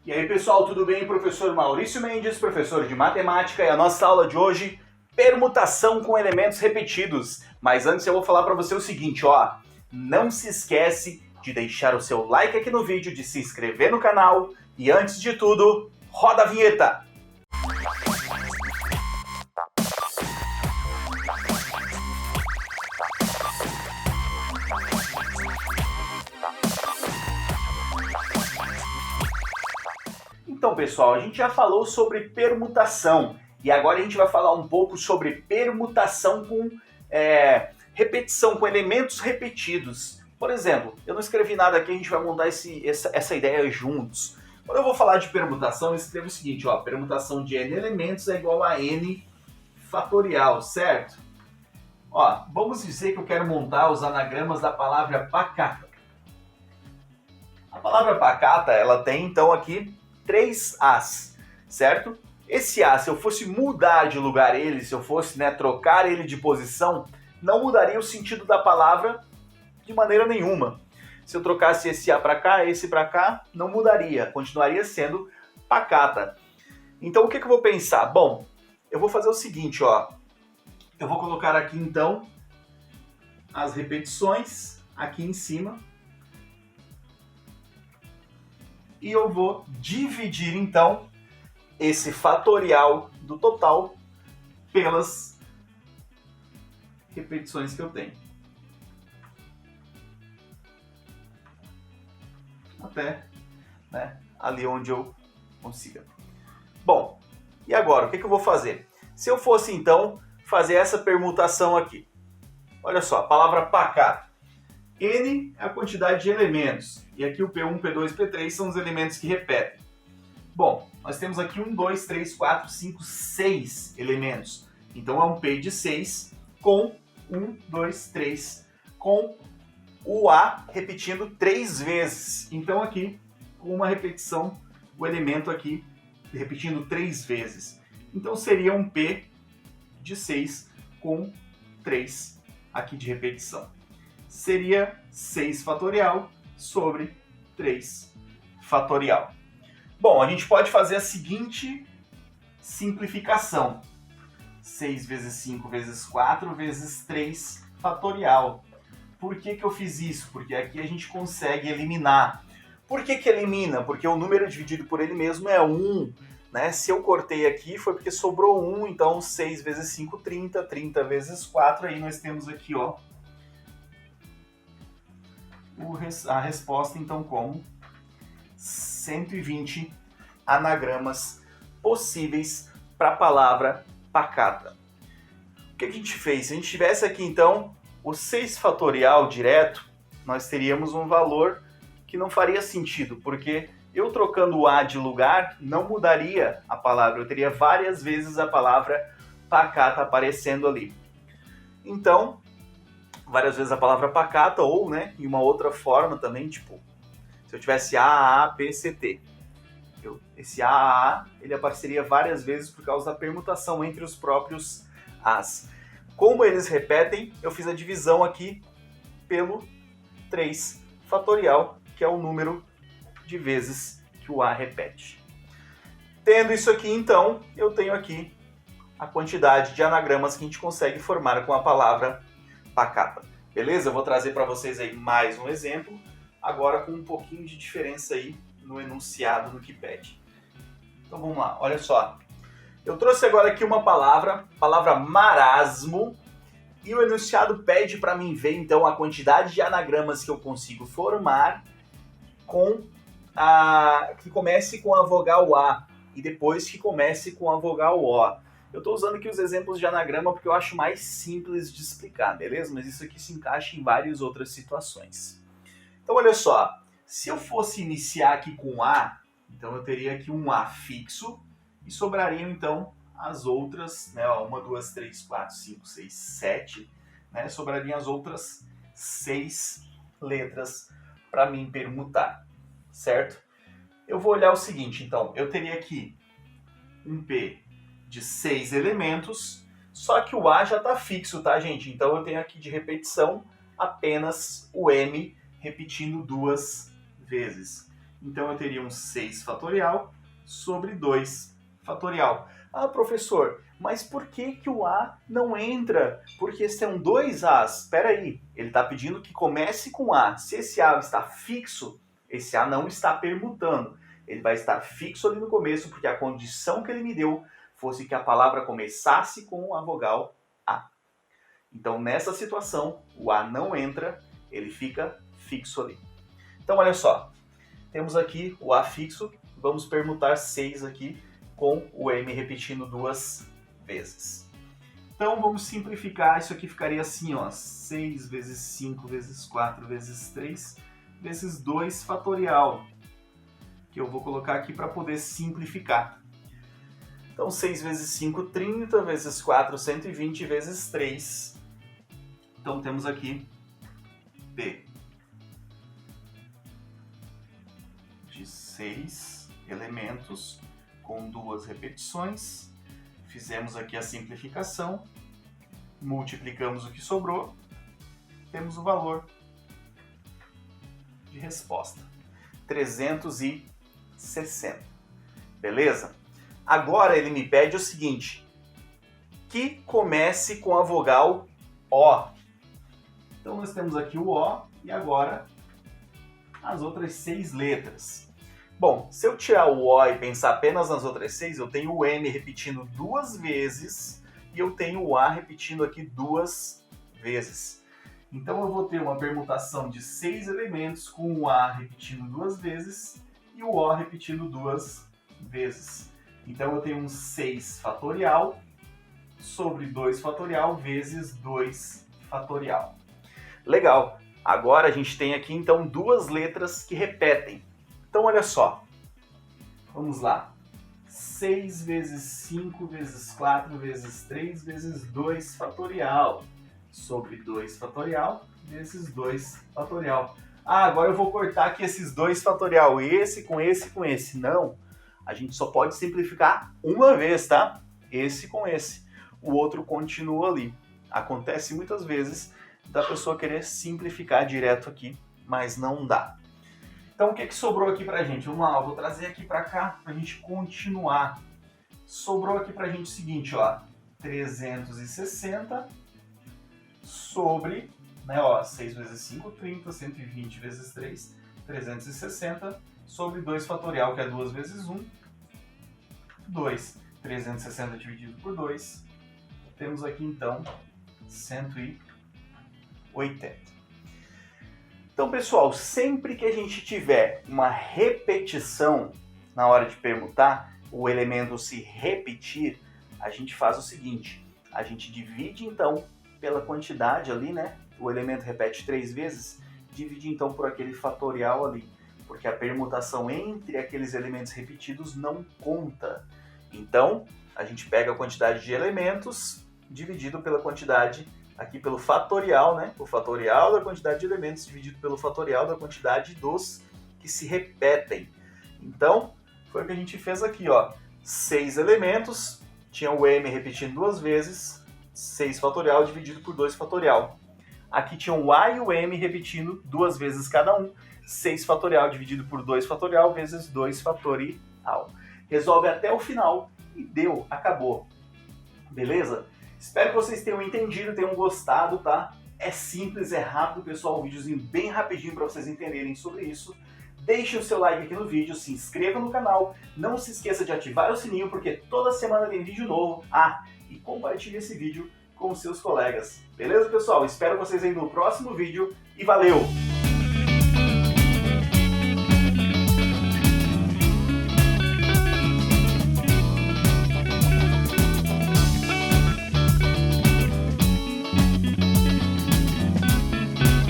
E aí pessoal, tudo bem? Professor Maurício Mendes, professor de matemática, e a nossa aula de hoje, permutação com elementos repetidos. Mas antes eu vou falar para você o seguinte, ó, não se esquece de deixar o seu like aqui no vídeo, de se inscrever no canal e antes de tudo, roda a vinheta! Então, pessoal, a gente já falou sobre permutação e agora a gente vai falar um pouco sobre permutação com repetição, com elementos repetidos. Por exemplo, eu não escrevi nada aqui, a gente vai montar essa ideia juntos. Quando eu vou falar de permutação, eu escrevo o seguinte, ó, permutação de n elementos é igual a n fatorial, certo? Ó, vamos dizer que eu quero montar os anagramas da palavra pacata. A palavra pacata, ela tem então aqui 3 As, certo? Esse A, se eu fosse mudar de lugar ele, se eu fosse trocar ele de posição, não mudaria o sentido da palavra de maneira nenhuma. Se eu trocasse esse A para cá, esse para cá, não mudaria, continuaria sendo pacata. Então o que eu vou pensar? Bom, eu vou fazer o seguinte, ó. Eu vou colocar aqui então as repetições aqui em cima. E eu vou dividir, então, esse fatorial do total pelas repetições que eu tenho. Até ali onde eu consiga. Bom, e agora, o que eu vou fazer? Se eu fosse, então, fazer essa permutação aqui. Olha só, a palavra pacata. N é a quantidade de elementos, e aqui o P1, P2 e P3 são os elementos que repetem. Bom, nós temos aqui 1, 2, 3, 4, 5, 6 elementos. Então é um P de 6 com 1, 2, 3, com o A repetindo 3 vezes. Então aqui, com uma repetição, o elemento aqui repetindo 3 vezes. Então seria um P de 6 com 3 aqui de repetição. Seria 6 fatorial sobre 3 fatorial. Bom, a gente pode fazer a seguinte simplificação. 6 vezes 5 vezes 4 vezes 3 fatorial. Por que eu fiz isso? Porque aqui a gente consegue eliminar. Por que elimina? Porque o número dividido por ele mesmo é 1. Se eu cortei aqui foi porque sobrou 1, então 6 vezes 5, 30, 30 vezes 4, aí nós temos aqui, ó, a resposta, então, como 120 anagramas possíveis para a palavra pacata. O que a gente fez? Se a gente tivesse aqui, então, o 6 fatorial direto, nós teríamos um valor que não faria sentido, porque eu trocando o A de lugar não mudaria a palavra, eu teria várias vezes a palavra pacata aparecendo ali. Então, várias vezes a palavra pacata, ou, em uma outra forma também, tipo, se eu tivesse A, P, C, T. Esse A, ele apareceria várias vezes por causa da permutação entre os próprios As. Como eles repetem, eu fiz a divisão aqui pelo 3 fatorial, que é o número de vezes que o A repete. Tendo isso aqui, então, eu tenho aqui a quantidade de anagramas que a gente consegue formar com a palavra pacata. Beleza? Eu vou trazer para vocês aí mais um exemplo, agora com um pouquinho de diferença aí no enunciado, no que pede. Então vamos lá, olha só. Eu trouxe agora aqui uma palavra marasmo, e o enunciado pede para mim ver então a quantidade de anagramas que eu consigo formar que comece com a vogal A e depois que comece com a vogal O. Eu estou usando aqui os exemplos de anagrama porque eu acho mais simples de explicar, beleza? Mas isso aqui se encaixa em várias outras situações. Então, olha só. Se eu fosse iniciar aqui com A, então eu teria aqui um A fixo e sobrariam, então, as outras, 1, 2, 3, 4, 5, 6, 7, sobrariam as outras 6 letras para mim permutar, certo? Eu vou olhar o seguinte, então, eu teria aqui um P de 6 elementos, só que o A já está fixo, tá, gente? Então eu tenho aqui de repetição apenas o M repetindo 2 vezes. Então eu teria um 6 fatorial sobre 2 fatorial. Ah, professor, mas por que que o A não entra? Porque são dois A's. Espera aí, ele está pedindo que comece com A. Se esse A está fixo, esse A não está permutando. Ele vai estar fixo ali no começo, porque a condição que ele me deu fosse que a palavra começasse com a vogal A. Então, nessa situação, o A não entra, ele fica fixo ali. Então, olha só, temos aqui o A fixo, vamos permutar 6 aqui com o M repetindo 2 vezes. Então, vamos simplificar, isso aqui ficaria assim, ó, 6 vezes 5 vezes 4 vezes 3 vezes 2 fatorial, que eu vou colocar aqui para poder simplificar. Então, 6 vezes 5, 30, vezes 4, 120, vezes 3. Então, temos aqui P de 6 elementos com 2 repetições. Fizemos aqui a simplificação, multiplicamos o que sobrou, temos o valor de resposta, 360. Beleza? Agora ele me pede o seguinte, que comece com a vogal O. Então nós temos aqui o O e agora as outras 6 letras. Bom, se eu tirar o O e pensar apenas nas outras 6, eu tenho o M repetindo 2 vezes e eu tenho o A repetindo aqui 2 vezes. Então eu vou ter uma permutação de 6 elementos com o A repetindo 2 vezes e o O repetindo 2 vezes. Então eu tenho um 6 fatorial sobre 2 fatorial vezes 2 fatorial. Legal! Agora a gente tem aqui então 2 letras que repetem. Então olha só, vamos lá. 6 vezes 5 vezes 4 vezes 3 vezes 2 fatorial sobre 2 fatorial vezes 2 fatorial. Ah, agora eu vou cortar aqui esses 2 fatorial, esse com esse com esse. Não, a gente só pode simplificar uma vez, tá? Esse com esse. O outro continua ali. Acontece muitas vezes da pessoa querer simplificar direto aqui, mas não dá. Então o que sobrou aqui pra gente? Vamos lá, eu vou trazer aqui pra cá pra gente continuar. Sobrou aqui pra gente o seguinte, ó, 360 sobre, né, ó, 6 vezes 5, 30, 120 vezes 3, 360 sobre 2 fatorial, que é 2 vezes 1, 2. 360 dividido por 2, temos aqui então 180. Então, pessoal, sempre que a gente tiver uma repetição na hora de permutar, o elemento se repetir, a gente faz o seguinte, a gente divide então pela quantidade ali, né? O elemento repete 3 vezes, divide então por aquele fatorial ali, porque a permutação entre aqueles elementos repetidos não conta. Então, a gente pega a quantidade de elementos dividido pela quantidade aqui pelo fatorial, né? O fatorial da quantidade de elementos dividido pelo fatorial da quantidade dos que se repetem. Então, foi o que a gente fez aqui, ó. 6 elementos, tinha o M repetindo 2 vezes, 6 fatorial dividido por 2 fatorial. Aqui tinha o A e o M repetindo 2 vezes cada um, 6 fatorial dividido por 2 fatorial vezes 2 fatorial. Resolve até o final e deu, acabou. Beleza? Espero que vocês tenham entendido, tenham gostado, tá? É simples, é rápido, pessoal, um videozinho bem rapidinho para vocês entenderem sobre isso. Deixe o seu like aqui no vídeo, se inscreva no canal, não se esqueça de ativar o sininho, porque toda semana tem vídeo novo. Ah, e compartilhe esse vídeo com os seus colegas. Beleza, pessoal? Espero vocês aí no próximo vídeo e valeu!